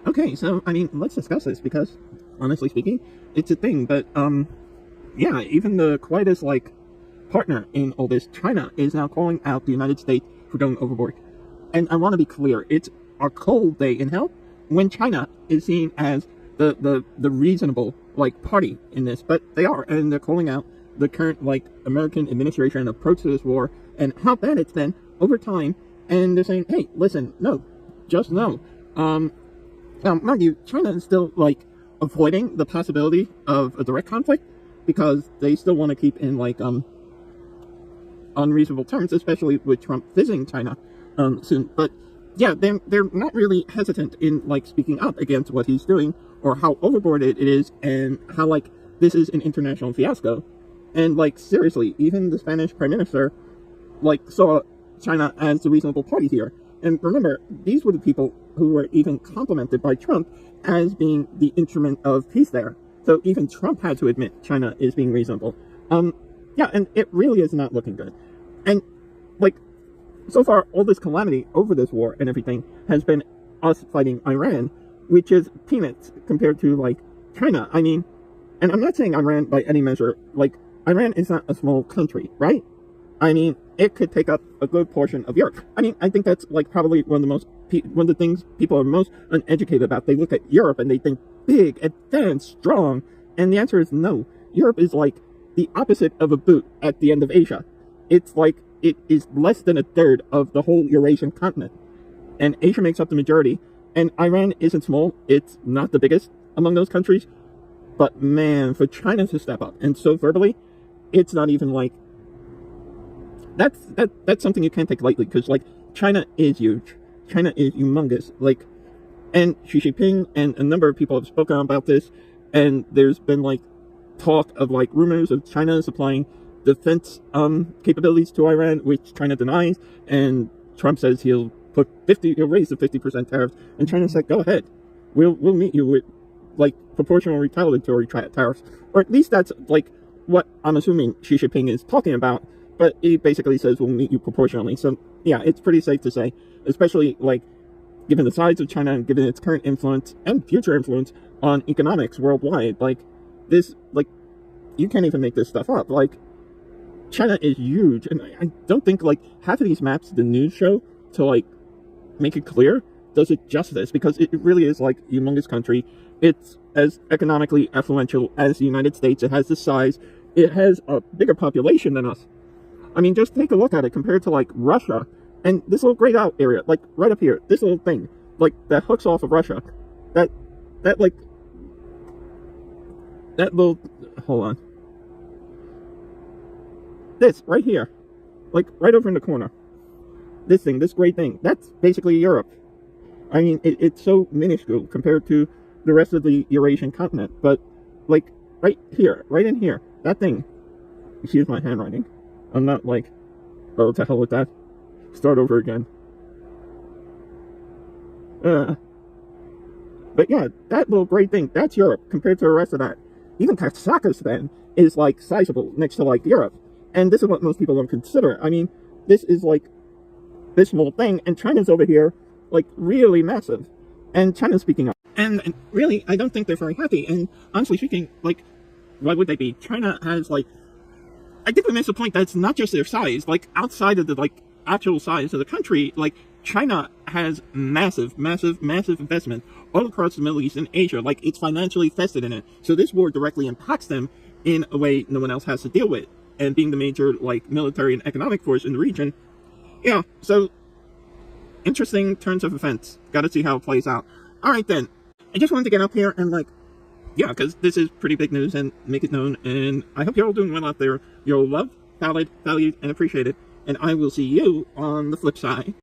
Okay, so I mean, let's discuss this because, honestly speaking, it's a thing. But yeah, even the quietest partner in all this, China, is now calling out the United States for going overboard. And I want to be clear: it's a cold day in hell when China is seen as the reasonable party in this, but they are, and they're calling out the current American administration approach to this war and how bad it's been over time. And they're saying, hey, listen, no, just no. Now, mind you, China is still avoiding the possibility of a direct conflict because they still want to keep in unreasonable terms, especially with Trump visiting China soon. But yeah, they're not really hesitant in speaking up against what he's doing or how overboard it is and how this is an international fiasco. And seriously, even the Spanish Prime Minister saw China as the reasonable party here. And remember, these were the people who were even complimented by Trump as being the instrument of peace there. So even Trump had to admit China is being reasonable. Yeah, and it really is not looking good. And so far, all this calamity over this war and everything has been us fighting Iran, which is peanuts compared to China. I mean, and I'm not saying Iran by any measure. Iran is not a small country, right? I mean, it could take up a good portion of Europe. I mean, I think that's probably one of the things people are most uneducated about. They look at Europe and they think big, advanced, strong, and the answer is no. Europe is the opposite of a boot at the end of Asia. It's it is less than a third of the whole Eurasian continent, and Asia makes up the majority. And Iran isn't small; it's not the biggest among those countries. But man, for China to step up and so verbally, it's not even that's something you can't take lightly, because China is huge. China is humongous. And Xi Jinping and a number of people have spoken about this, and there's been talk of rumors of China supplying defense capabilities to Iran, which China denies, and Trump says he'll raise the 50% tariffs, and China said, go ahead, we'll meet you with proportional retaliatory tariffs, or at least that's what I'm assuming Xi Jinping is talking about. But he basically says we'll meet you proportionally. So yeah, it's pretty safe to say, especially given the size of China and given its current influence and future influence on economics worldwide, this, you can't even make this stuff up. China is huge, and I don't think half of these maps the news show to make it clear does it justice, because it really is a humongous country. It's as economically affluential as the United States. It has the size. It has a bigger population than us. I mean, just take a look at it compared to Russia and this little grayed out area, right up here, this little thing, that hooks off of Russia. That little, hold on. This right here, right over in the corner. This thing, this gray thing, that's basically Europe. I mean, it's so minuscule compared to the rest of the Eurasian continent. But right here, right in here, that thing. Excuse my handwriting. I'm not oh, to hell with that. Start over again. But yeah, that little gray thing, that's Europe compared to the rest of that. Even Kazakhstan is sizable next to Europe. And this is what most people don't consider. I mean, this is this small thing, and China's over here really massive. And China's speaking up. And really, I don't think they're very happy. And honestly speaking, why would they be? China has I think we missed the point that it's not just their size. Outside of the actual size of the country, China has massive investment all across the Middle East and Asia. It's financially vested in it. So this war directly impacts them in a way no one else has to deal with. And being the major military and economic force in the region, yeah. So interesting turns of events. Got to see how it plays out. All right then. I just wanted to get up here and yeah, because this is pretty big news, and make it known. And I hope you're all doing well out there. You're all loved, valued, and appreciated. And I will see you on the flip side.